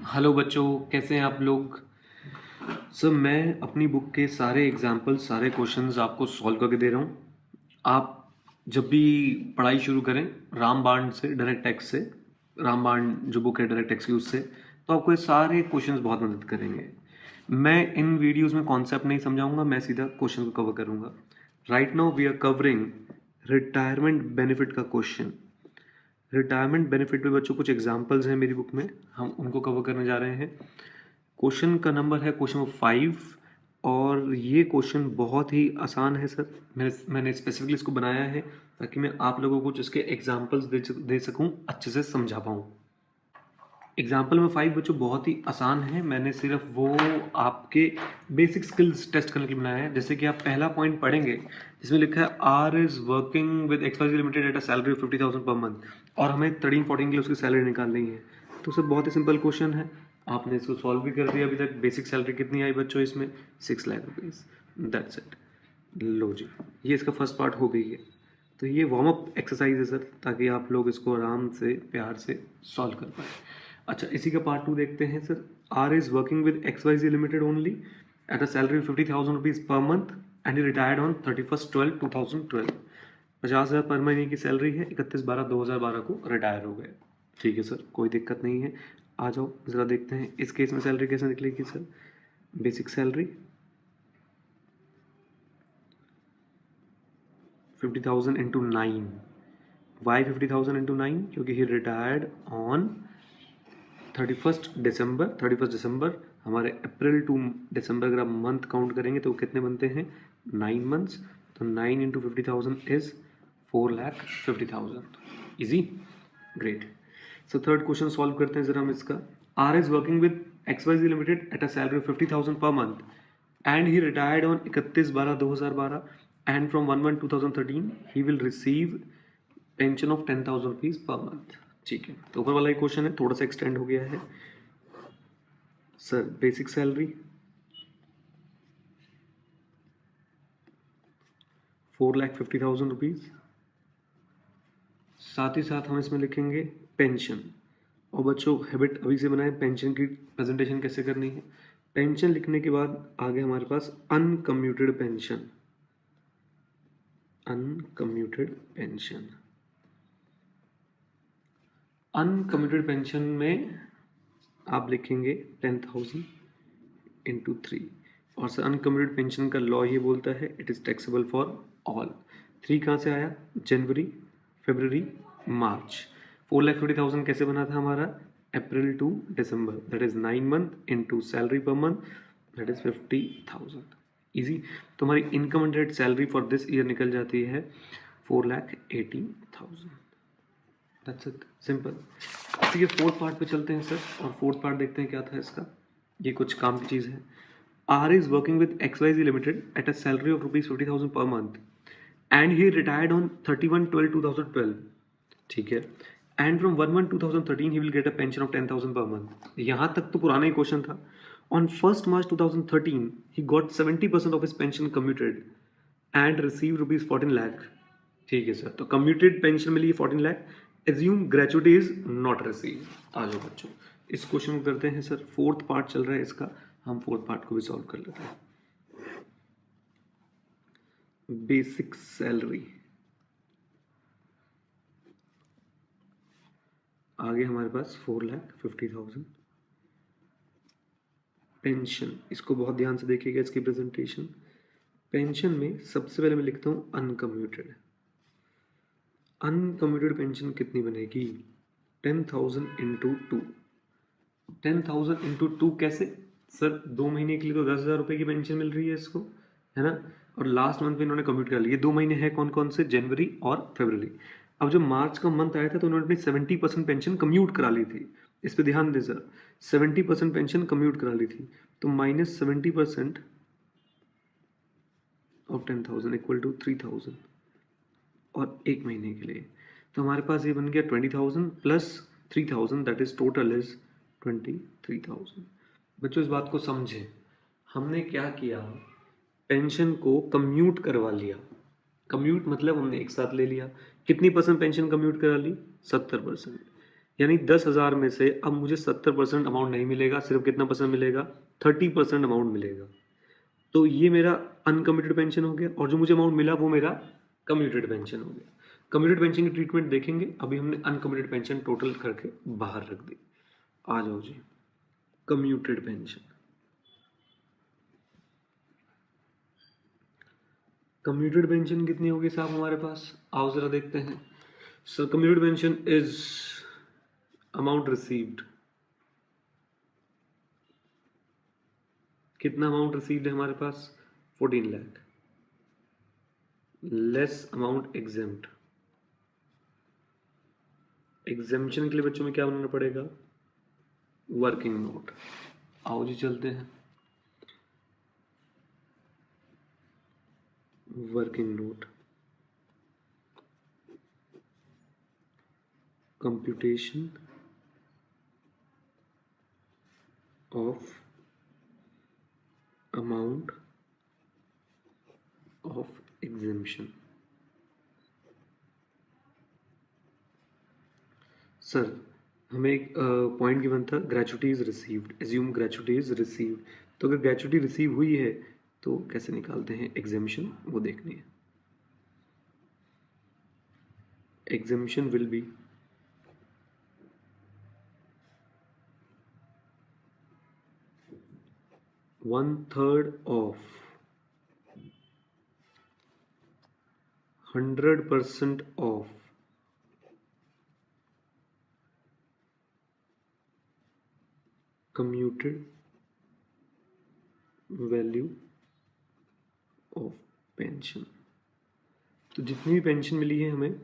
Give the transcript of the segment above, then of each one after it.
Hello बच्चों, कैसे हैं आप लोग। सर मैं अपनी बुक के सारे एग्जाम्पल्स, सारे क्वेश्चंस आपको सॉल्व करके दे रहा हूँ। आप जब भी पढ़ाई शुरू करें रामबाण से, डायरेक्ट टेक्स्ट से, रामबाण जो बुक है डायरेक्ट टेक्स्ट की, उससे तो आपको ये सारे क्वेश्चंस बहुत मदद करेंगे। मैं इन वीडियोस में कॉन्सेप्ट नहीं समझाऊंगा, मैं सीधा क्वेश्चन को कवर करूंगा। Right now we are covering retirement benefit का क्वेश्चन। रिटायरमेंट बेनिफिट में बच्चों कुछ एग्जांपल्स हैं मेरी बुक में, हम उनको कवर करने जा रहे हैं। क्वेश्चन का नंबर है क्वेश्चन 5 और ये क्वेश्चन बहुत ही आसान है सर। मैंने स्पेसिफिकली इसको बनाया है ताकि मैं आप लोगों को इसके एग्जांपल्स दे सकूं, अच्छे से समझा पाऊं। एग्जाम्पल में 5 बच्चों बहुत ही आसान है, मैंने सिर्फ वो आपके बेसिक स्किल्स टेस्ट करने के लिए बनाया है। जैसे कि आप पहला पॉइंट पढ़ेंगे जिसमें लिखा है R is working with XYZ limited at a salary of 50,000 per month, और हमें 13-14 के लिए उसकी सैलरी निकालनी है। तो सर बहुत ही सिंपल क्वेश्चन है, आपने इसको सॉल्व भी कर दिया अभी तक। बेसिक सैलरी कितनी आई बच्चों इसमें? 6 लाख रुपीज़, दैट्स इट। लो जी, ये इसका फर्स्ट पार्ट हो गई है। तो ये वार्म अप एक्सरसाइज है सर, ताकि आप लोग इसको आराम से प्यार से सॉल्व कर पाए। अच्छा, इसी का पार्ट 2 देखते हैं sir. R is working with XYZ limited only at a salary 50,000 rupees per month and he retired on 31/12/2012। 50,000 पर महीने की सैलरी है, 31/12/2012 को रिटायर हो गए। ठीक है सर, कोई दिक्कत नहीं है। आ जाओ ज़रा देखते हैं इस केस में सैलरी कैसे निकलेगी sir. Basic salary 50,000 into 9। Why 50,000 into 9? क्योंकि ही रिटायर्ड ऑन 31 दिसंबर। हमारे अप्रैल टू दिसंबर अगर आप मंथ काउंट करेंगे तो कितने बनते हैं? 9 मंथ्स। तो 9 into 50,000 is 4,50,000। Easy, great. So third question solve करते हैं जरा हम इसका। R is working with XYZ limited at a salary of 50,000 per month and he retired on 31/12/2012 and from 1/1/2013 he will receive pension of 10,000 rupees per month. ठीक है, तो ऊपर वाला एक क्वेश्चन है, थोड़ा सा एक्सटेंड हो गया है सर। बेसिक सैलरी 4,50,000 रुपीज, साथ ही साथ हम इसमें लिखेंगे पेंशन। और बच्चों हैबिट अभी से बनाए, पेंशन की प्रेजेंटेशन कैसे करनी है। पेंशन लिखने के बाद आगे हमारे पास uncommuted pension. Uncommuted pension, uncommuted pension में आप लिखेंगे 10,000 इंटू 3। और सर अनकम्यूटेड पेंशन का लॉ ये बोलता है it is taxable for all. 3 कहाँ से आया? जनवरी, फरवरी, मार्च। 4,50,000 कैसे बना था हमारा? April to December, that is 9 month into salary per month, that is 50,000। Easy. तो हमारी income and direct salary for this year निकल जाती है 4,80,000। That's it, simple. ठीक है, फोर्थ पार्ट पे चलते हैं सर, और फोर्थ पार्ट देखते हैं क्या था इसका। ये कुछ काम की चीज़ है। R is working with XYZ limited at a salary of rupees 50,000 per month and he retired on 31/12/2012। ठीक है, and from 1/1/2013 he will get a pension of 10,000 per month. यहाँ तक तो पुराना ही क्वेश्चन था। On 1 March 2013 he got 70% of his pension commuted and receive rupees 14 lakh. ठीक है सर, तो कम्यूटेड पेंशन मिली 14 lakh. Assume gratuity is not receive. आ जाओ बच्चों, इस क्वेश्चन को करते हैं सर। फोर्थ पार्ट चल रहा है इसका, हम फोर्थ पार्ट को भी सॉल्व कर लेते हैं। बेसिक सैलरी, आगे हमारे पास 4,50,000। पेंशन, इसको बहुत ध्यान से देखिएगा इसकी प्रेजेंटेशन। पेंशन में सबसे पहले मैं लिखता हूँ अनकम्यूटेड। अनकम्यूटेड पेंशन कितनी बनेगी? 10,000 इंटू 2। 10,000 इंटू 2 कैसे सर? 2 महीने के लिए तो 10,000 रुपये की पेंशन मिल रही है इसको, है ना। और लास्ट मंथ में इन्होंने कम्यूट कर लिया। 2 महीने हैं कौन कौन से? जनवरी और फरवरी। अब जब मार्च का मंथ आया था तो उन्होंने अपनी 70% पेंशन कम्यूट करा ली थी। इस पर ध्यान दे सर, 70% पेंशन कम्यूट करा ली थी। तो -70% ऑफ 10,000 इक्वल टू 3,000 और 1 महीने के लिए। तो हमारे पास ये बन गया 20,000 plus 3,000, that is total is 23,000। बच्चों इस बात को समझें, हमने क्या किया, पेंशन को कम्यूट करवा लिया। कम्यूट मतलब हमने एक साथ ले लिया। कितनी परसेंट पेंशन कम्यूट करा ली? 70%। यानी 10,000 में से अब मुझे 70% अमाउंट नहीं मिलेगा, सिर्फ कितना परसेंट मिलेगा, 30% अमाउंट मिलेगा। तो ये मेरा अनकम्यूटेड पेंशन हो गया, और जो मुझे अमाउंट मिला वो मेरा कम्यूटेड पेंशन हो गया। कम्यूटेड पेंशन की ट्रीटमेंट देखेंगे, अभी हमने अनकम्यूटेड पेंशन टोटल करके बाहर रख दी। आ जाओ जी, कम्यूटेड पेंशन। कम्यूटेड पेंशन कितनी होगी साहब हमारे पास, आओ जरा देखते हैं। Sir commuted pension is amount received, कितना अमाउंट रिसीव्ड है हमारे पास, 14 lakh, less amount exempt. Exemption के लिए बच्चों में क्या बनाना पड़ेगा, वर्किंग नोट। आओ जी चलते हैं, working note, computation of amount of exemption. Sir हमें एक पॉइंट गिवन था, gratuity is received, assume gratuity is received. तो अगर ग्रेचुटी रिसीव हुई है तो कैसे निकालते हैं एग्जेम्पशन, वो देखनी है। Exemption will be one third of 100% of commuted value of pension. तो जितनी भी पेंशन मिली है हमें,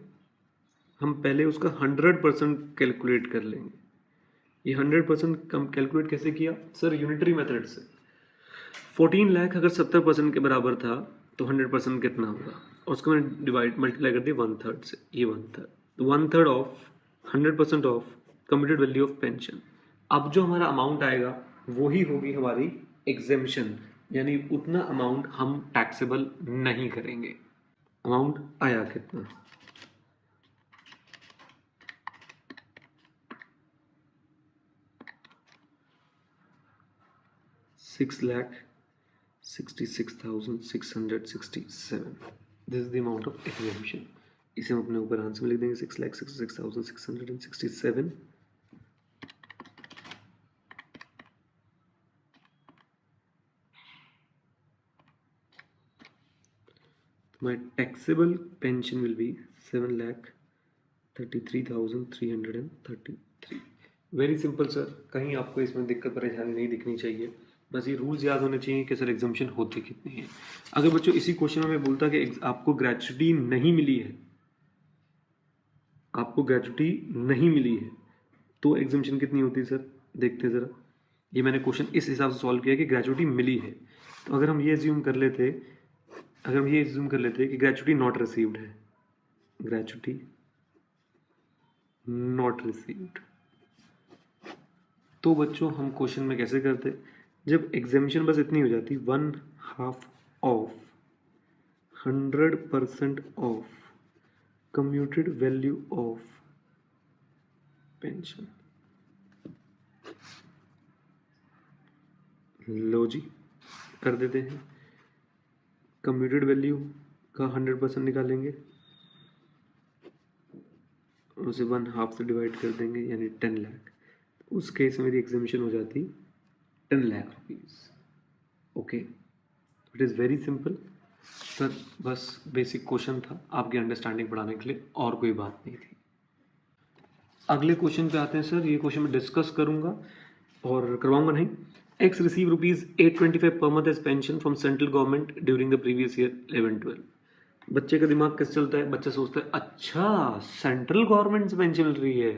हम पहले उसका 100% कैलकुलेट कर लेंगे। ये 100% कम कैलकुलेट कैसे किया सर, यूनिटरी मेथड से। 14 लाख अगर 70% के बराबर था तो 100% कितना होगा, और उसको मैंने डिवाइड मल्टीप्लाई कर दिया 1/3 से, ये 1/3, तो 1/3 of 100% of commuted value of pension. अब जो हमारा अमाउंट आएगा वही होगी हमारी एग्जेम्पशन, यानी उतना अमाउंट हम टैक्सेबल नहीं करेंगे। अमाउंट आया कितना, 6,66,667। This is the amount of exemption. इसे हम अपने ऊपर आंसर में लिख देंगे 6,66,667। My taxable pension will be 7,33,333। Very simple sir, कहीं आपको इसमें दिक्कत परेशानी नहीं दिखनी चाहिए, बस ये रूल्स याद होने चाहिए कि सर एग्जाम्पशन होती कितनी है। अगर बच्चों इसी क्वेश्चन में बोलता कि आपको ग्रेचुटी नहीं मिली है, आपको ग्रेचुटी नहीं मिली है, तो एग्जाम्पशन कितनी होती है सर, देखते ज़रा। ये मैंने क्वेश्चन इस हिसाब से सॉल्व किया कि ग्रेचुटी मिली है, तो अगर हम ये एज्यूम कर लेते कि ग्रेचुटी नॉट रिसीव्ड है, ग्रेचुटी नॉट रिसीव्ड, तो बच्चों हम क्वेश्चन में कैसे करते, जब एग्जामिशन बस इतनी हो जाती 1/2 of 100% of commuted value of pension. लो जी कर देते हैं, कम्यूटेड वैल्यू का 100% निकालेंगे, उसे 1/2 से डिवाइड कर देंगे, यानी 10 लाख। उस केस में मेरी एग्जामिशन हो जाती 10 lakh rupees. Okay, it is very simple sir, बस बेसिक क्वेश्चन था आपकी अंडरस्टैंडिंग बढ़ाने के लिए, और कोई बात नहीं थी। अगले क्वेश्चन पे आते हैं सर, ये क्वेश्चन मैं डिस्कस करूंगा और करवाऊंगा नहीं। X receive ₹825 per month as pension from central government during the previous year 11-12। बच्चे का दिमाग कैसे चलता है, बच्चा सोचता है अच्छा सेंट्रल गवर्नमेंट से पेंशन मिल रही है,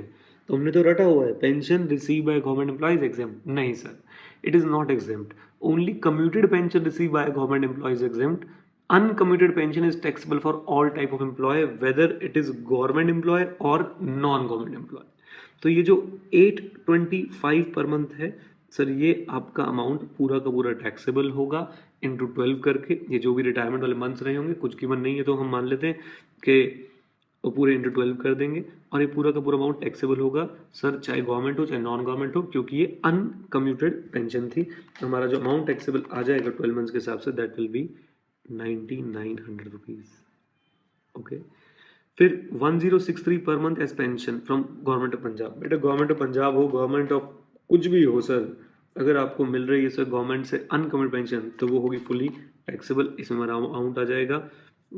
तो हमने तो रटा हुआ है pension receive by government employees exempt. नहीं sir, it is not exempt, only commuted pension receive by government employees exempt. Uncommuted pension is taxable for all type of employ, whether it is government employ और non government employ. तो ये जो 825 per month है sir, ये आपका amount पूरा का पूरा टैक्सेबल होगा इंटू 12 करके। ये जो भी रिटायरमेंट वाले मंथ्स रहे होंगे, कुछ गिवन नहीं है तो हम मान लेते हैं कि और पूरे इंटू 12 कर देंगे और ये पूरा का पूरा अमाउंट टैक्सेबल होगा सर, चाहे गवर्नमेंट हो चाहे नॉन गवर्नमेंट हो, क्योंकि ये अनकम्यूटेड पेंशन थी। हमारा जो अमाउंट टैक्सेबल आ जाएगा 12 मंथ्स के हिसाब say that will B 9900 rupees. Okay, फिर 1063 per month as pension from government of Punjab. बेटा गवर्नमेंट ऑफ पंजाब हो, गवर्नमेंट ऑफ कुछ भी हो सर, अगर आपको मिल रही है सर गवर्नमेंट से अनकम्यूटेड पेंशन तो वो होगी फुली टैक्सेबल। इसमें हमारा अमाउंट आ जाएगा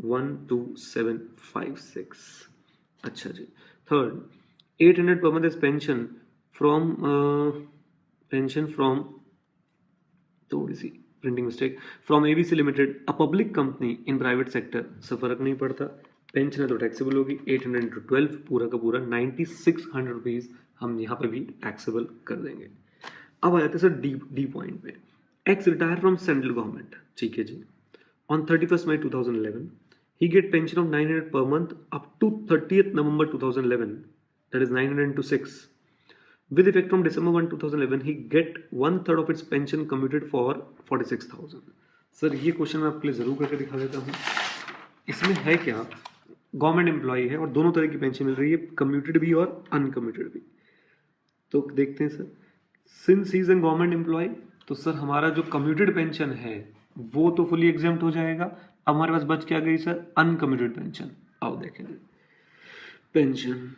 12756। अच्छा जी, third 800 per month as pension from थोड़ी सी printing mistake, from ABC limited a public company in private sector. से फर्क नहीं पड़ता, पेंशन है तो टैक्सेबल होगी। 800 इंटू 12 पूरा का पूरा 9600 रुपीज हम यहाँ पे भी टैक्सेबल कर देंगे। अब आ जाते हैं सर डी पॉइंट पे। X retire from central government, ठीक है जी, on 31st May 2011 he get pension of 900 per month up to 30th November 2011, that is 900 into 6. With effect from December 1, 2011, he get 1/3 of its pension commuted for 46,000. Sir ये question मैं आपके लिए जरूर करके दिखा देता हूँ। इसमें है क्या, गवर्नमेंट एम्प्लॉय है और दोनों तरह की पेंशन मिल रही है, कम्यूटेड भी और अनकम्यूटेड भी। तो देखते हैं sir, since he is an government employ तो सर हमारा जो कम्यूटेड पेंशन है वो तो फुली एग्जेम्प्ट हो जाएगा। अब हमारे पास बच क्या गई सर, अनकम्यूटेड पेंशन। आओ देखेंगे, पेंशन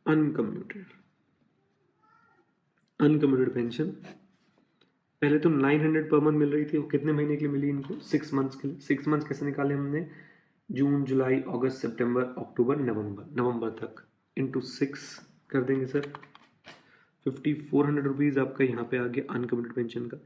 अनकम्यूटेड पेंशन पहले तो 900 पर मंथ मिल रही थी, वो कितने महीने के लिए मिली इनको, 6 मंथ्स के लिए। 6 मंथ्स कैसे निकाले हमने, जून जुलाई अगस्त सितंबर अक्टूबर नवंबर तक इंटू 6 कर देंगे सर। 5400 रुपीज़ आपका यहाँ पे आ गया अनकम्यूटेड पेंशन का।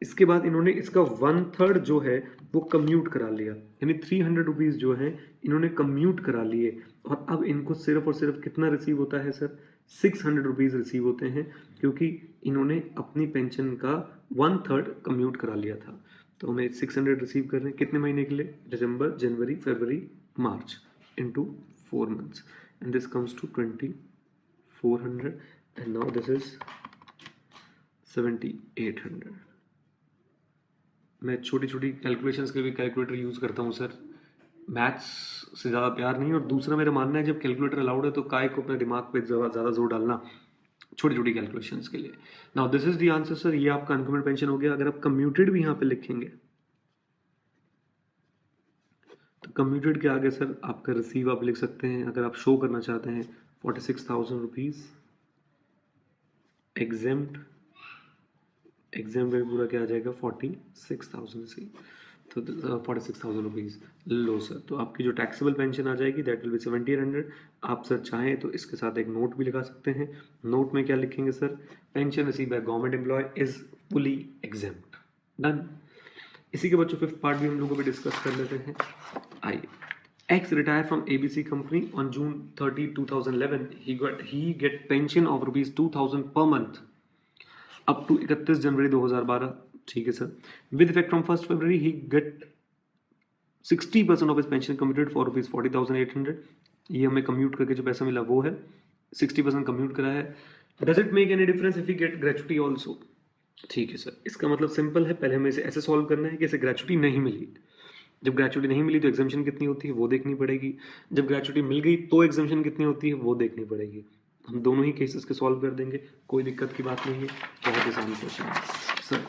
इसके बाद इन्होंने इसका 1/3 जो है वो कम्यूट करा लिया, यानी 300 रुपीज़ जो है इन्होंने कम्यूट करा लिए, और अब इनको सिर्फ और सिर्फ कितना रिसीव होता है सर, 600 रुपीज़ रिसीव होते हैं, क्योंकि इन्होंने अपनी पेंशन का 1/3 कम्यूट करा लिया था। तो हमें 600 रिसीव कर रहे हैं कितने महीने के लिए, दिसंबर जनवरी फरवरी मार्च into 4 months, and this comes to 2400 and now this is 7800। मैं छोटी छोटी कैलकुलेशंस के लिए कैलकुलेटर यूज़ करता हूँ सर, मैथ्स से ज़्यादा प्यार नहीं, और दूसरा मेरा मानना है जब कैलकुलेटर अलाउड है तो काय को अपने दिमाग पे ज़्यादा जोर डालना छोटी छोटी कैलकुलेशंस के लिए। Now this is the answer sir, ये आपका अनकम्यूटेड पेंशन हो गया। अगर आप कम्यूटेड भी यहाँ पे लिखेंगे तो कम्यूटेड के आगे सर आपका रिसीव आप लिख सकते हैं, अगर आप शो करना चाहते हैं 46,000 रुपीज़ एग्जेम्प्ट में पूरा क्या आ जाएगा 46,000 से, तो 46,000 रुपीज़ लो सर। तो आपकी जो टैक्सेबल पेंशन आ जाएगी दैट विल बी 1700। आप सर चाहें तो इसके साथ एक नोट भी लगा सकते हैं। नोट में क्या लिखेंगे sir, pension receive by government employ is fully exempt. Done. इसी के बच्चों 5th पार्ट भी हम लोगों को डिस्कस कर लेते हैं। आइए, X retired from ABC company on June 30, 2011. He get pension of rupees 2,000 per month up to 31 जनवरी 2012। ठीक है sir. With effect from 1st February, he get 60% of his pension commuted for rupees 40,800। ये हमें commute करके जो पैसा मिला वो है 60% कम्यूट करा है। Does it make any difference if he get gratuity also? ठीक है सर, इसका मतलब सिंपल है, पहले हमें इसे ऐसे सॉल्व करना है कि इसे ग्रेचुटी नहीं मिली। जब ग्रेचुटी नहीं मिली तो एग्जामिशन कितनी होती है वो देखनी पड़ेगी, जब ग्रेचुटी मिल गई तो एग्जामिशन कितनी होती है वो देखनी पड़ेगी। हम दोनों ही केसेस के सॉल्व कर देंगे, कोई दिक्कत की बात नहीं है, बहुत आसान क्वेश्चन है सर।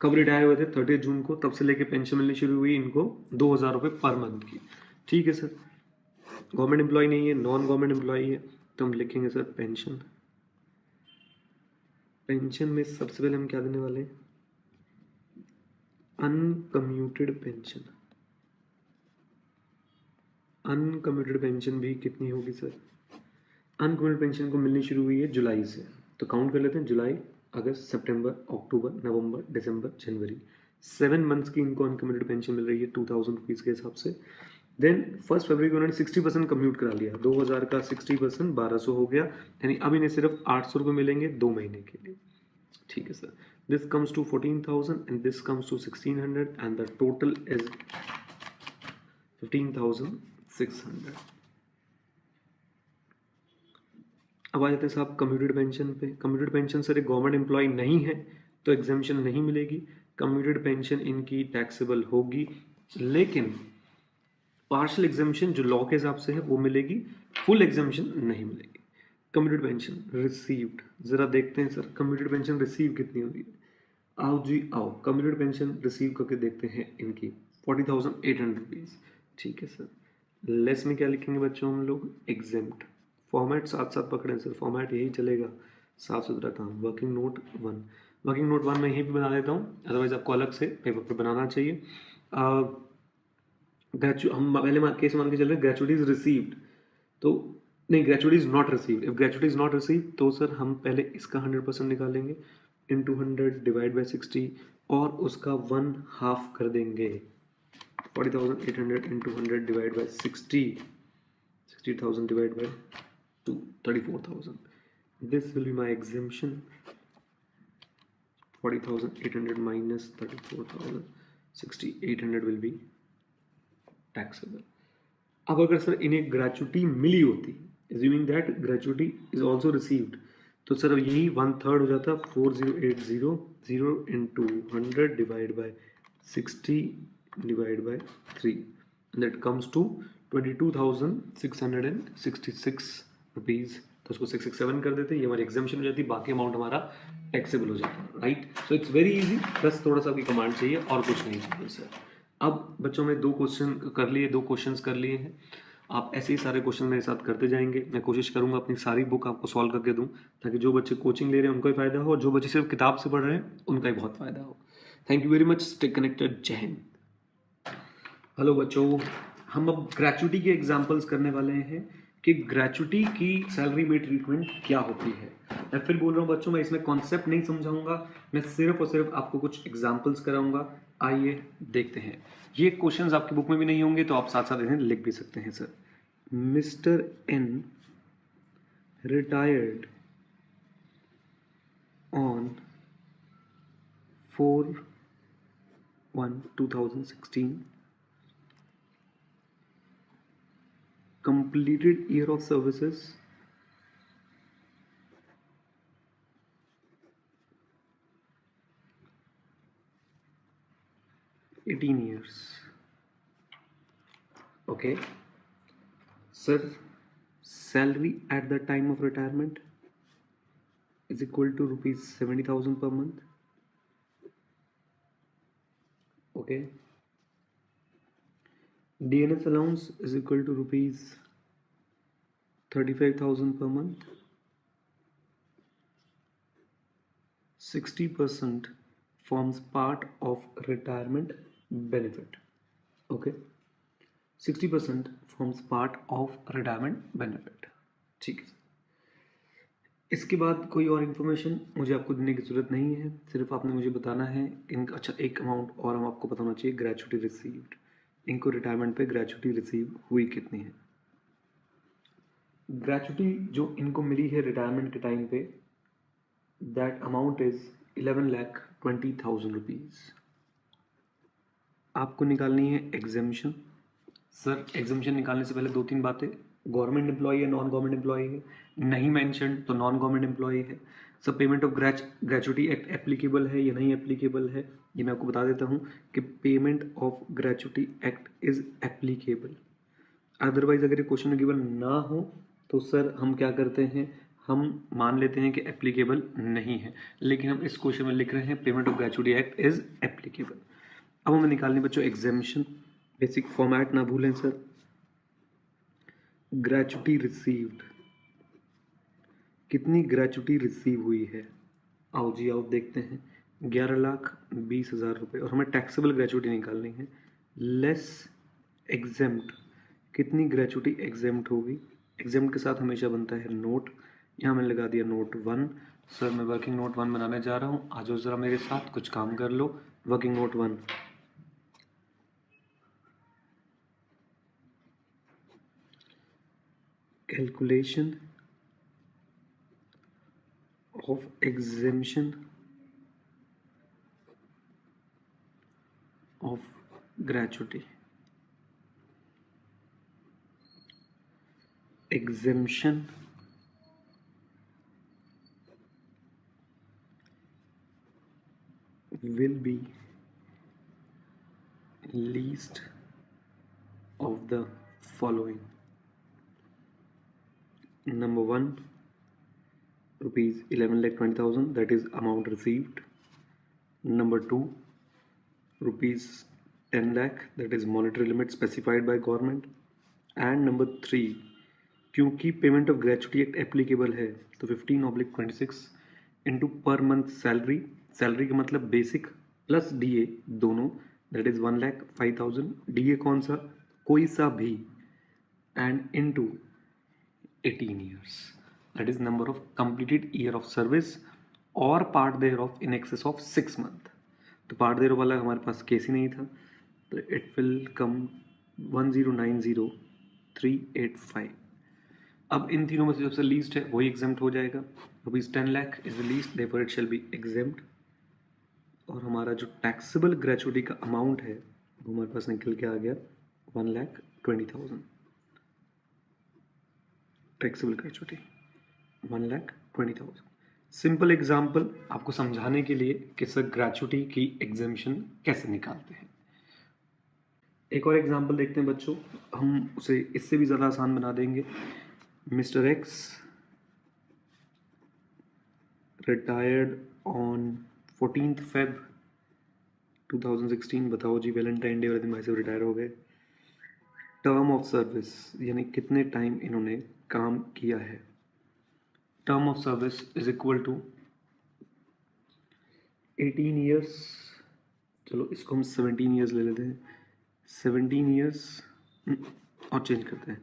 कब रिटायर हुए थे, 30 जून को, तब से लेके पेंशन मिलनी शुरू हुई इनको 2,000 रुपये पर मंथ की। ठीक है सर, गवर्नमेंट एम्प्लॉय नहीं है, नॉन गवर्नमेंट एम्प्लॉय है, तो हम लिखेंगे सर पेंशन में सबसे पहले हम क्या देने वाले हैं, अनकम्यूटेड पेंशन। अनकम्यूटेड पेंशन भी कितनी होगी सर, अनकम्यूटेड पेंशन को मिलनी शुरू हुई है जुलाई से, तो काउंट कर लेते हैं, जुलाई अगस्त सितंबर अक्टूबर नवंबर दिसंबर जनवरी, 7 मंथ्स की इनको अनकम्यूटेड पेंशन मिल रही है 2,000 रुपीज़ के हिसाब से। देन 1 फरवरी को उन्होंने 60% कम्यूट करा लिया, 2,000 का 60% 1,200 हो गया, यानी अब इन्हें सिर्फ 800 रुपये मिलेंगे 2 महीने के लिए। ठीक है sir, this comes to 14,000 and this comes to 1,600 and the total is 15,600। अब आ जाते हैं साहब कम्यूटेड पेंशन पे। कम्यूटेड पेंशन सर एक गवर्नमेंट एम्प्लॉय नहीं है तो एग्जामिशन नहीं मिलेगी, कम्यूटेड पेंशन इनकी टैक्सेबल होगी, लेकिन पार्शियल एग्जामिशन जो लॉ के हिसाब से है वो मिलेगी, फुल एग्जामिशन नहीं मिलेगी। कम्यूटेड पेंशन रिसीव्ड, जरा देखते हैं सर कम्यूटेड पेंशन रिसीव कितनी होगी। आओ जी आओ, कम्यूटेड पेंशन रिसीव करके देखते हैं इनकी 40,800 रुपीज़। ठीक है सर, लेस में क्या लिखेंगे बच्चों हम लोग, एग्जेम्प्ट। फॉर्मेट साथ साथ पकड़ें सर, फॉर्मेट यही चलेगा, साफ सुथरा काम। Working note one, working note one मैं यहीं पे बना देता हूँ, अदरवाइज आपको अलग से पेपर पर बनाना चाहिए। हम पहले केस मान के चल रहे हैं ग्रेचुइटी इज रिसीव्ड, तो नहीं, gratuity is not received. If gratuity is not received तो सर हम पहले इसका 100% निकालेंगे, इन 200 डिवाइड बाई 60 और उसका 1/2 कर देंगे। 40,800 into 100 divide by 60,000 divide by 2, 34,000. This will be my exemption. 40,800 minus 34,000, 6,800 will be taxable. अब अगर सर इन्हें ग्रेचुटी मिली होती, assuming that gratuity is also received, तो सर अब यही 1/3 हो जाता, 40,800 into 100 divide by 60 divide by 3, that comes to 22,666 rupees. तो उसको 667 कर देते, ये हमारी एग्जाम्शन हो जाती, बाकी अमाउंट हमारा टैक्सेबल हो जाता, right. So it's very easy, बस थोड़ा सा आपकी कमांड चाहिए और कुछ नहीं चाहिए सर। अब बच्चों में 2 क्वेश्चन कर लिए, 2 क्वेश्चंस कर लिए हैं। आप ऐसे ही सारे क्वेश्चन मेरे साथ करते जाएंगे। मैं कोशिश करूंगा अपनी सारी बुक आपको सॉल्व करके दूं, ताकि जो बच्चे कोचिंग ले रहे हैं उनको भी फ़ायदा हो और जो बच्चे सिर्फ किताब से पढ़ रहे हैं उनका भी बहुत फ़ायदा हो। Thank you very much, stay connected, जय हिंद। हेलो बच्चों, हम अब ग्रेचुटी के एग्जाम्पल्स करने वाले हैं कि ग्रेचुटी की सैलरी में ट्रीटमेंट क्या होती है। मैं फिर बोल रहा हूँ बच्चों, मैं इसमें कॉन्सेप्ट नहीं समझाऊंगा, मैं सिर्फ और सिर्फ आपको कुछ एग्जाम्पल्स कराऊंगा। आइए देखते हैं। ये क्वेश्चंस आपकी बुक में भी नहीं होंगे तो आप साथ साथ इन्हें लिख भी सकते हैं sir. Mister N retired on 4/1/2016, completed year of services 18 years. Okay. Sir, salary at the time of retirement is equal to rupees 70,000 per month. Okay. DNS allowance is equal to rupees 35,000 per month. 60% forms part of retirement benefit. Okay. 60% forms part of retirement benefit. ठीक है। इसके बाद कोई और information मुझे आपको देने की ज़रूरत नहीं है, सिर्फ आपने मुझे बताना है इनका। अच्छा, एक अमाउंट और हम आपको बताना चाहिए, ग्रेचुटी रिसीव्ड। इनको रिटायरमेंट पे ग्रेचुटी रिसीव हुई कितनी है। ग्रेचुटी जो इनको मिली है रिटायरमेंट के टाइम पे, दैट अमाउंट इज 11,20,000 रुपीज़। आपको निकालनी है एग्जेम्पशन। सर एग्जामिशन निकालने से पहले 2-3 बातें, गवर्नमेंट एम्प्लॉई है, नॉन गवर्नमेंट एम्प्लॉई है, नहीं मेंशन तो नॉन गवर्नमेंट एम्प्लॉई है। सब payment of gratuity act applicable है या नहीं एप्लीकेबल है, ये मैं आपको बता देता हूँ कि payment of gratuity act is applicable. Otherwise अगर ये क्वेश्चन गिवन ना हो तो सर हम क्या करते हैं, हम मान लेते हैं कि एप्लीकेबल नहीं है, लेकिन हम इस क्वेश्चन में लिख रहे हैं payment of gratuity act is applicable. अब हमें निकालनी बच्चों एग्जेम्पशन, बेसिक फॉर्मेट ना भूलें सर। ग्रेचुटी रिसीव्ड, कितनी ग्रेचुटी रिसीव हुई है, आओ जी आओ देखते हैं। 11,20,000 रुपये, और हमें टैक्सेबल ग्रेचुटी निकालनी है। लेस एग्जेम्प्ट, कितनी ग्रेचुटी एग्जेम्प्ट होगी। एग्जेम्प्ट के साथ हमेशा बनता है नोट, यहाँ मैंने लगा दिया नोट 1। सर मैं वर्किंग नोट 1 बनाने जा रहा हूँ, आ जाओ ज़रा मेरे साथ, कुछ काम कर लो। Working note 1, calculation of exemption of gratuity. Exemption will be least of the following. Number 1, rupees 11,20,000, that is amount received. Number 2, rupees 10 lakh, that is monetary limit specified by government. And number 3, क्योंकि payment of gratuity act applicable है तो 15/26 into per month salary, salary का मतलब basic plus DA दोनों, that is 1,05,000, DA कौन सा, कोई सा भी, and into 18 years, that is number of completed year of service और part thereof in excess of 6 month. तो पार्ट thereof वाला हमारे पास केस ही नहीं था, तो इट विल कम 1,090,385. अब इन तीनों में से सबसे लीस्ट है वही एग्जेम्प्ट हो जाएगा. Rupees 10 lakh is the least, therefore it shall be exempt. और हमारा जो टैक्सेबल ग्रेचुटी का अमाउंट है वो हमारे पास निकल के आ गया 1,20,000. Taxable gratuity 1,20,000. सिंपल एग्जाम्पल आपको समझाने के लिए कि सर ग्रेचुटी की एग्जेम्पशन कैसे निकालते हैं. एक और एग्जाम्पल देखते हैं बच्चों, हम उसे इससे भी ज़्यादा आसान बना देंगे. Mister x retired on 14th Feb 2016. बताओ जी, वैलेंटाइन डे वाले दिन भाई साहब रिटायर हो गए. टर्म ऑफ सर्विस यानी कितने टाइम इन्होंने काम किया है. Term of service is equal to 18 years. चलो इसको हम 17 years ले लेते हैं. 17 years और चेंज करते हैं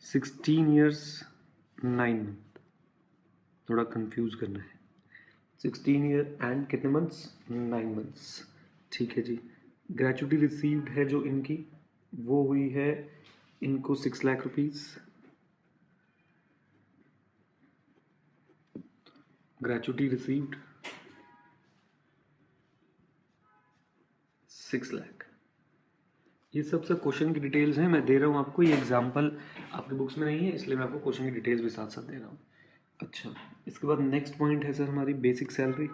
16 years 9 month. थोड़ा कंफ्यूज करना है. 16 year एंड कितने मंथ्स, 9 months. ठीक है जी. ग्रेचुटी रिसीव्ड है जो इनकी वो हुई है इनको 6 lakh rupees. Gratuity received 6 lakh. ये सब क्वेश्चन की डिटेल्स हैं, मैं दे रहा हूँ आपको. ये एग्जाम्पल आपकी बुक्स में नहीं है इसलिए मैं आपको क्वेश्चन की डिटेल्स भी साथ साथ दे रहा हूँ. अच्छा, इसके बाद नेक्स्ट पॉइंट है सर हमारी basic salary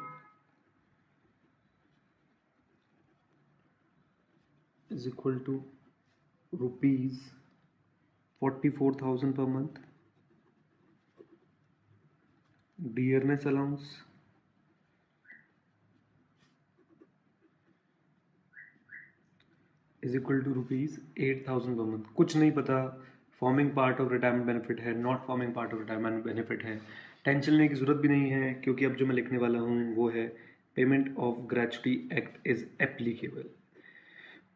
is equal to rupees 44,000 per month. Dearness allowance is equal to rupees 8,000 per month. कुछ नहीं पता, forming part of retirement benefit है, not forming part of retirement benefit है. टेंशन लेने की जरूरत भी नहीं है क्योंकि अब जो मैं लिखने वाला हूँ वो है payment of gratuity act is applicable.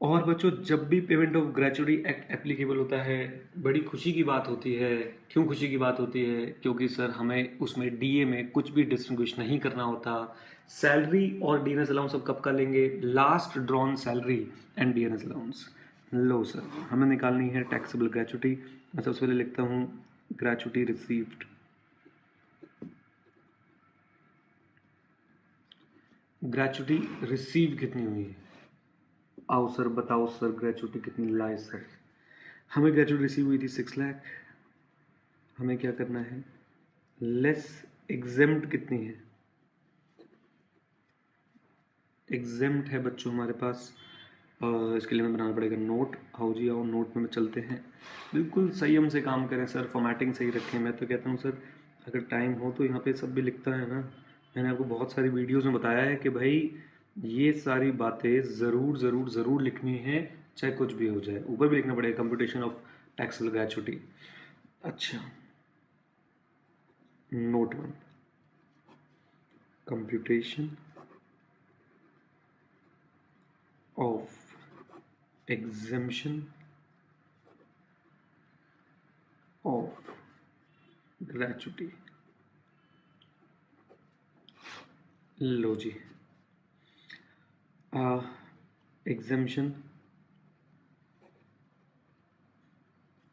और बच्चों जब भी payment of gratuity act applicable होता है बड़ी खुशी की बात होती है. क्यों खुशी की बात होती है, क्योंकि सर हमें उसमें डीए में कुछ भी डिस्टिंग्विश नहीं करना होता. सैलरी और डीएनएस अलाउंस अब कब का लेंगे, last drawn salary and DNS allowance. Low sir, हमें निकालनी है टैक्सेबल ग्रेचुटी. मैं सबसे पहले लिखता हूँ ग्रेचुटी रिसीव्ड. ग्रेचुटी रिसीव कितनी हुई है, आओ सर बताओ सर ग्रेचुटी कितनी लाए सर. हमें ग्रेचुटी रिसीव हुई थी 6 लाख. हमें क्या करना है, लेस एग्जेम्प्ट कितनी है. एग्जेम्प्ट है बच्चों हमारे पास, इसके लिए हमें बनाना पड़ेगा नोट. आओ जी आओ, नोट में चलते हैं. बिल्कुल संयम से काम करें सर, फॉर्मेटिंग सही रखें. मैं तो कहता हूँ सर अगर टाइम हो तो यहाँ पे सब भी लिखता है ना. मैंने आपको बहुत सारी वीडियोज़ में बताया है कि भाई ये सारी बातें ज़रूर ज़रूर ज़रूर लिखनी है चाहे कुछ भी हो जाए. ऊपर भी लिखना पड़ेगा कंप्यूटेशन ऑफ टैक्सेबल ग्रेचुटी. अच्छा, note 1, computation of exemption of gratuity. लो जी, exemption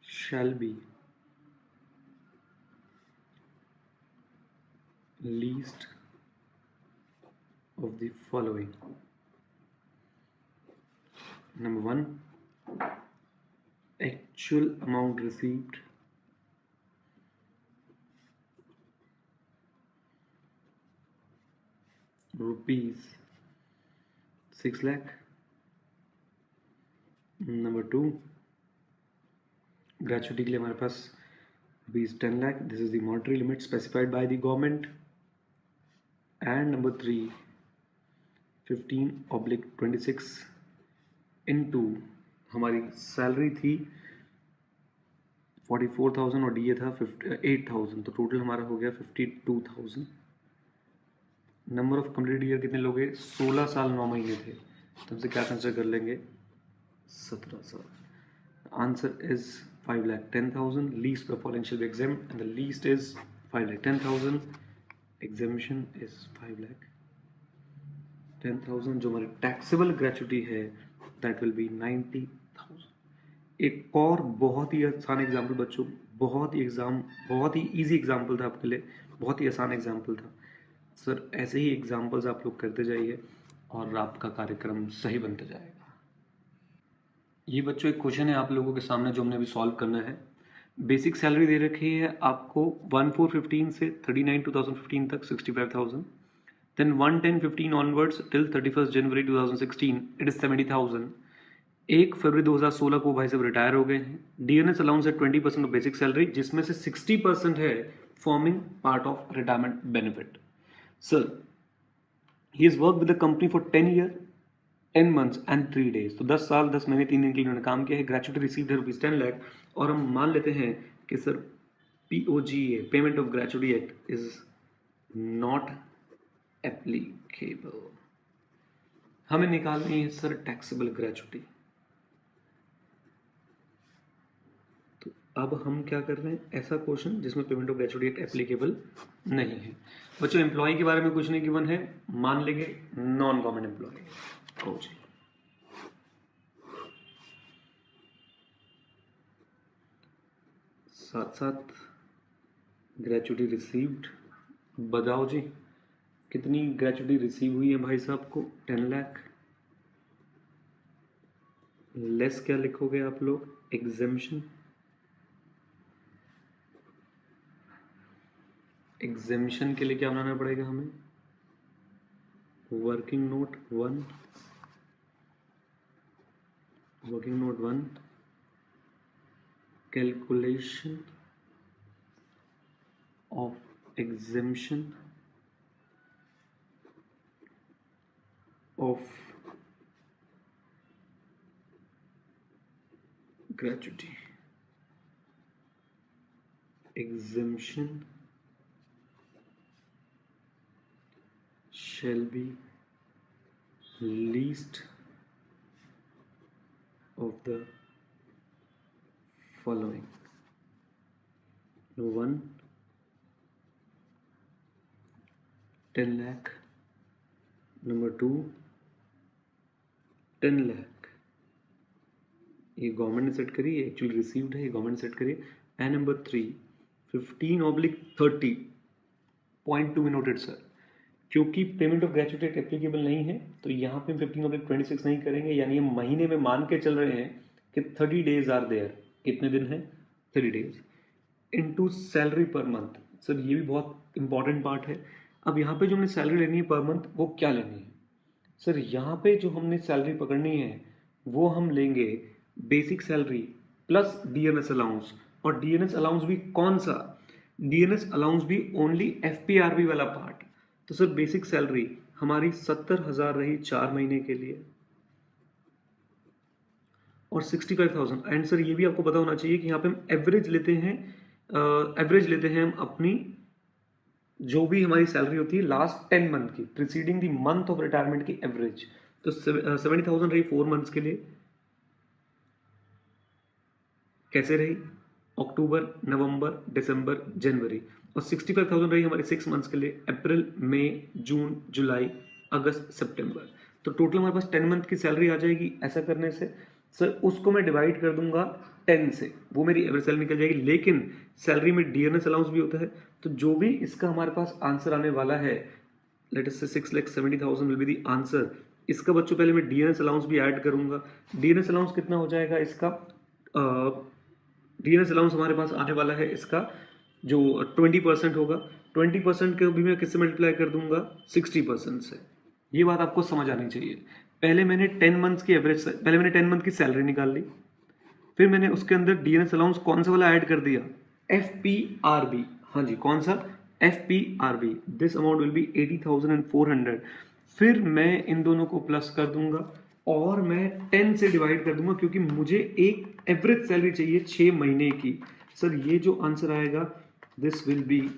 shall be least of the following. Number 1, actual amount received rupees 6 lakh. Number 2, gratuity के लिए हमारे पास ₹10 lakh, this is the monetary limit specified by the government. And number 3, 15/26 into हमारी salary थी 44,000 और DA था 8,000, तो टोटल हमारा हो गया 52,000। नंबर ऑफ कंप्लीट ईयर कितने लोग हैं? 16 साल 9 महीने थे, तो हमसे क्या कंसिडर कर लेंगे? 17 साल। Answer is 5,10,000। Least the following shall be exempt and the least is 5,10,000। Exemption is 5,10,000। जो हमारी टैक्सेबल ग्रेचुइटी है दैट विल बी 90,000। एक और बहुत ही आसान एग्जाम्पल बच्चों, बहुत ही इजी एग्जाम्पल था आपके लिए, बहुत ही आसान एग्जाम्पल था सर। ऐसे ही एग्जाम्पल्स आप लोग करते जाइए और आपका कार्यक्रम सही बनते जाएगा। ये बच्चों एक क्वेश्चन है आप लोगों के सामने जो हमने अभी सॉल्व करना है। बेसिक सैलरी दे रखी है आपको 1/4/15 से 39/2015 तक 65,000। Then 1/10/15 onwards till 31 January 2016 it is 70,000। 1 February 2016 को भाई साहब रिटायर हो गए हैं। डीएनएस अलाउंस है 20% ऑफ बेसिक सैलरी, जिसमें से 60% है forming part of retirement benefit. Sir he is work with the company for 10 year 10 months and 3 days, तो 10 साल 10 महीने 3 दिन के लिए उन्होंने काम किया है। ग्रेचुइटी रिसीव्ड है ₹10 लाख। और हम मान लेते हैं कि sir POGA payment of gratuity act is not applicable. हमें निकालनी है सर टैक्सेबल ग्रेचुइटी। तो अब हम क्या कर रहे हैं, ऐसा क्वेश्चन जिसमें payment of gratuity act applicable नहीं है। बच्चों एम्प्लॉय के बारे में कुछ नहीं गिवन है, मान लेंगे नॉन गवर्नमेंट एम्प्लॉय हो जी। साथ साथ ग्रेचुइटी रिसीव्ड बताओ जी, कितनी ग्रेचुइटी रिसीव हुई है भाई साहब को? 10 लाख। लेस क्या लिखोगे आप लोग? एग्जेम्पशन। एग्जेम्पशन के लिए क्या बनाना पड़ेगा हमें? Working note 1, working note 1 calculation of exemption of gratuity, exemption shall be least of the following: 1, 10 lakh, number 2, 10 lakh. ये गवर्नमेंट ने सेट करी, ये एक्चुअली रिसीव्ड है, ये गवर्नमेंट सेट करी। एंड नंबर 3, 15/30.2 में नोटेड सर, क्योंकि पेमेंट ऑफ ग्रेचुइटी एप्लीकेबल नहीं है तो यहाँ पे 15/26 नहीं करेंगे, यानी हम महीने में मान के चल रहे हैं कि 30 डेज आर देयर। कितने दिन हैं? 30 days into salary per month. Sir ये भी बहुत इंपॉर्टेंट पार्ट है। अब यहाँ पे जो हमने सैलरी लेनी है पर मंथ, वो क्या लेनी है सर? यहाँ पे जो हमने सैलरी पकड़नी है वो हम लेंगे basic salary plus DNS allowance. और डीएनएस अलाउंस भी कौन सा? डीएनएस अलाउंस भी ओनली एफपीआरबी वाला पार्ट। तो सर बेसिक सैलरी हमारी 70,000 रही 4 महीने के लिए और 65,000। एंड सर ये भी आपको पता होना चाहिए कि यहाँ पे हम एवरेज लेते हैं, हम अपनी जो भी हमारी सैलरी होती है लास्ट 10 मंथ की, preceding the month of retirement की एवरेज। तो 70,000 रही 4 मंथ्स के लिए, कैसे रही? अक्टूबर, नवंबर, दिसंबर, जनवरी। और 65,000 रही हमारी 6 मंथ्स के लिए, अप्रैल, मई, जून, जुलाई, अगस्त, सितंबर। तो टोटल हमारे पास 10 मंथ की सैलरी आ जाएगी। ऐसा करने से सर उसको मैं डिवाइड कर दूंगा 10 से, वो मेरी एवरेज सैलरी निकल जाएगी। लेकिन सैलरी में डीएनएस अलाउंस भी होता है, तो जो भी इसका हमारे पास आंसर आने वाला है, लेट अस से 6,70,000 विल बी द आंसर। इसका बच्चों पहले मैं डीएनएस अलाउंस भी ऐड करूंगा। डीएनएस अलाउंस कितना हो जाएगा इसका? डीएनएस अलाउंस हमारे पास आने वाला है इसका जो 20% होगा। 20% के भी मैं किससे मल्टीप्लाई कर दूंगा? 60% से। ये बात आपको समझ आनी चाहिए। पहले मैंने 10 मंथ की सैलरी निकाल ली, फिर मैंने उसके अंदर डीएनएस अलाउंस कौन सा वाला ऐड कर दिया, FPRB, हाँ जी कौन सा, FPRB, this amount will be 80,400। फिर मैं इन दोनों को प्लस कर दूंगा और मैं 10 से डिवाइड कर दूंगा क्योंकि मुझे एक एवरेज सैलरी चाहिए 6 महीने की। सर ये जो आंसर आएगा this will be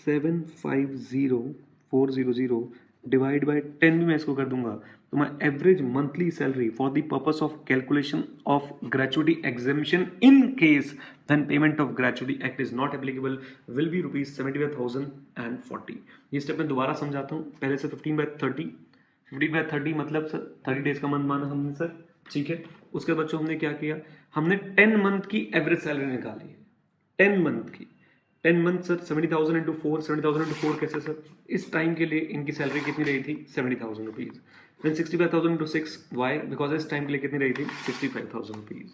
750,400 divide by 10 भी मैं इसको कर दूंगा तो मैं average monthly salary for the purpose of calculation of gratuity exemption in case when payment of gratuity act is not applicable will be ₹75,040। ये स्टेप मैं दोबारा समझाता हूँ। पहले से 15/30 मतलब सर 30 डेज का मंथ माना हमने सर, ठीक है। उसके बाद बच्चों हमने क्या किया, हमने 10 मंथ की एवरेज सैलरी निकाली है, 10 मंथ की। 10 मंथ सर 70,000 इंटू 4, 70,000 इंटू 4 कैसे सर, इस टाइम के लिए इनकी सैलरी कितनी रही थी 70,000 rupees. Then 65,000 into 6, why, because इस टाइम के लिए कितनी रही थी 65,000 रुपीज।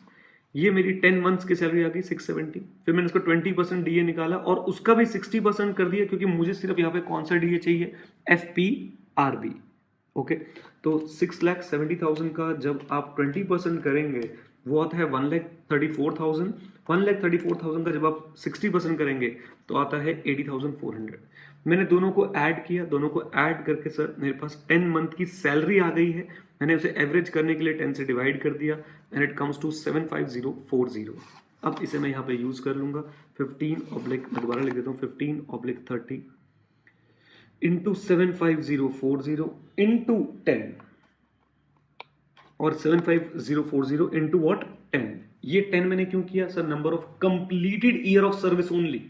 ये मेरी 10 मंथ्स की सैलरी आ गई 670। फिर मैंने इसको 20% डीए निकाला और उसका भी 60% कर दिया क्योंकि मुझे सिर्फ यहाँ पे कौन सा डीए चाहिए, FPRB। ओके, तो 6,70,000 का जब आप 20% करेंगे वो आता है 1,34,000। 1,34,000 का जब आप 60% करेंगे तो आता है 80,400। मैंने दोनों को ऐड किया, दोनों को ऐड करके सर मेरे पास 10 मंथ की सैलरी आ गई है। मैंने उसे एवरेज करने के लिए 10 से डिवाइड कर दिया एंड इट कम्स टू 75040। अब इसे मैं यहाँ पे यूज कर लूंगा 15 मैं दोबारा लिख देता हूँ 15/30 इंटू 75040 इंटू 10 और 75040 इंटू वॉट 10। ये 10 मैंने क्यों किया sir, number of completed year of service only.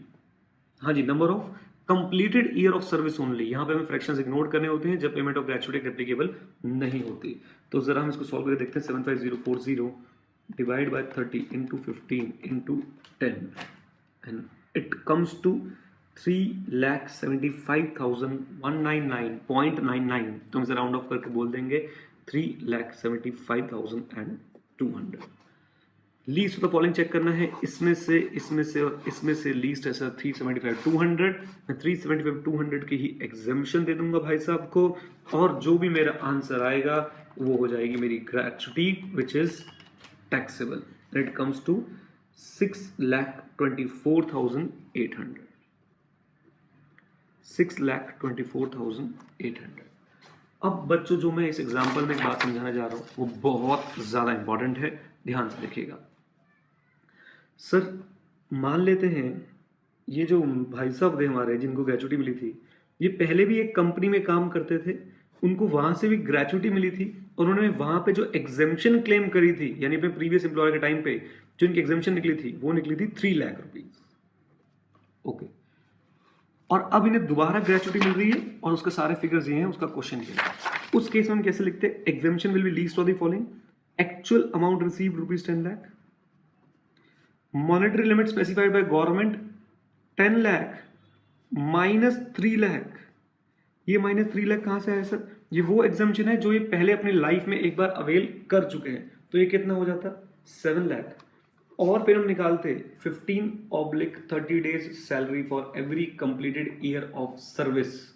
हाँ जी, number of completed year of service only. यहां पे हमें फ्रैक्शंस इग्नोर करने होते हैं जब पेमेंट ऑफ ग्रेचुटी एप्लीकेबल नहीं होती। तो जरा हम इसको सॉल्व करके देखते हैं। 75040 divide by 30 into 15 into 10 and it comes to 3,75,199.99। तो हम इसे राउंड ऑफ करके बोल देंगे 3,75,200। Least of the following check करना है, इसमें से और इसमें से लीस्ट है सर 375,200। मैं 375,200 की ही एग्जेम्पशन दे दूंगा भाई साहब को और जो भी मेरा आंसर आएगा वो हो जाएगी मेरी gratuity which is taxable. It comes to 6,24,800। 6,24,800। अब बच्चों जो मैं इस एग्जाम्पल में एक बात समझाना जा रहा हूं वो बहुत ज्यादा इंपॉर्टेंट है, ध्यान से देखिएगा। सर मान लेते हैं ये जो भाई साहब थे हमारे जिनको ग्रेचुटी मिली थी, ये पहले भी एक कंपनी में काम करते थे, उनको वहां से भी ग्रेचुटी मिली थी और उन्होंने वहां पे जो एग्जेम्पशन क्लेम करी थी यानी अपने प्रीवियस एम्प्लॉयर के टाइम पे जो इनकी एग्जेम्पशन निकली थी वो निकली थी 3 लाख रुपीज। ओके, और अब इन्हें दोबारा ग्रेचुटी मिल रही है और उसके सारे फिगर्स ये हैं, उसका क्वेश्चन ये है। उस केस में हम कैसे लिखते हैं, exemption will be least of the following, actual amount received ₹10 lakh, monetary limit specified by government 10 lakh minus 3 lakh. ये माइनस 3 लाख कहां से आया सर, ये वो एग्जेम्पशन है जो ये पहले अपनी लाइफ में एक बार अवेल कर चुके हैं, तो ये कितना हो जाता 7 लाख। और फिर हम निकालते 15/30 days salary for every completed year of service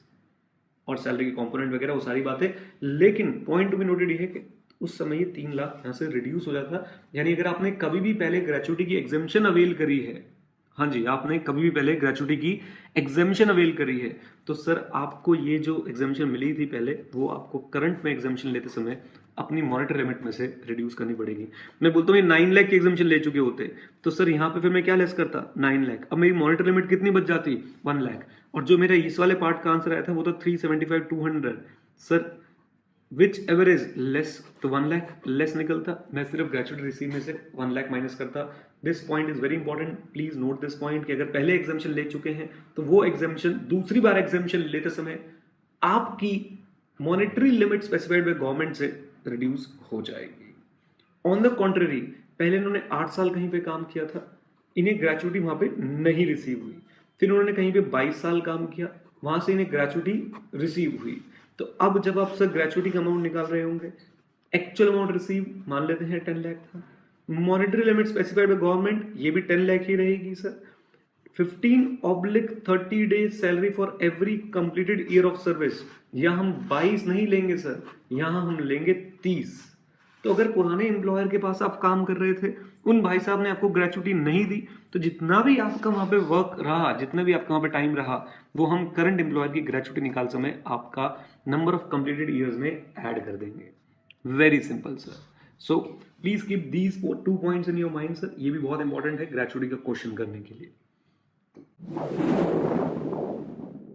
और सैलरी के कंपोनेंट वगैरह वो सारी बातें। लेकिन पॉइंट टू बी नोटेड ये है कि उस समय ये 3 लाख यहां से रिड्यूस हो जाता। यानी अगर आपने कभी भी पहले ग्रेचुटी की एग्जेम्पशन अवेल करी है, हाँ जी आपने कभी भी पहले ग्रेचुटी की एग्जेम्पशन अवेल करी है, तो सर आपको ये जो एग्जेम्पशन मिली थी पहले वो आपको करंट में एग्जेम्पशन लेते समय अपनी मॉनेटरी लिमिट में से रिड्यूस करनी पड़ेगी। मैं बोलता हूँ ये 9 लाख की एग्जेम्पशन ले चुके होते तो सर यहाँ पे फिर मैं क्या लेस करता 9 लाख। अब मेरी मॉनेटरी लिमिट कितनी बच जाती 1 लाख, और जो मेरा इस वाले पार्ट का आंसर आया था वो था 375,200। Sir which ever is less, तो 1 लाख लेस निकलता, मैं सिर्फ ग्रेचुटी रिसीव में से 1 लाख माइनस करता। This point is very important, please note this point कि अगर पहले एग्जाम्शन ले चुके हैं तो वो एग्जाम्शन दूसरी बार एग्जाम्शन लेते समय आपकी monetary limit specified by government से रिड्यूस हो जाएगी। ऑन द कॉन्ट्ररी पहले इन्होंने 8 साल कहीं पे काम किया था, इन्हें ग्रेचुटी वहां पे नहीं रिसीव हुई, फिर उन्होंने कहीं पे 22 साल काम किया, वहां से इन्हें ग्रेचुटी रिसीव हुई। तो अब जब आप सर ग्रेचुटी का अमाउंट निकाल रहे होंगे, एक्चुअल अमाउंट रिसीव मान लेते हैं 10 लाख था, monetary limit specified by government ये भी 10 लाख ही रहेगी sir. 15/30 days salary for every completed year of service, यहां हम 22 नहीं लेंगे सर, यहां हम लेंगे 30। तो अगर पुराने एम्प्लॉयर के पास आप काम कर रहे थे, उन भाई साहब ने आपको ग्रेचुटी नहीं दी, तो जितना भी आपका वहां पे वर्क रहा, जितना भी आपका वहां पे टाइम रहा, वो हम करंट एम्प्लॉयर की ग्रेचुटी निकाल समय आपका नंबर ऑफ कंप्लीटेड ईयर्स में ऐड कर देंगे. Very simple sir. So please keep these 2 points in your mind sir. ये भी बहुत इंपॉर्टेंट है ग्रेचुटी का क्वेश्चन करने के लिए.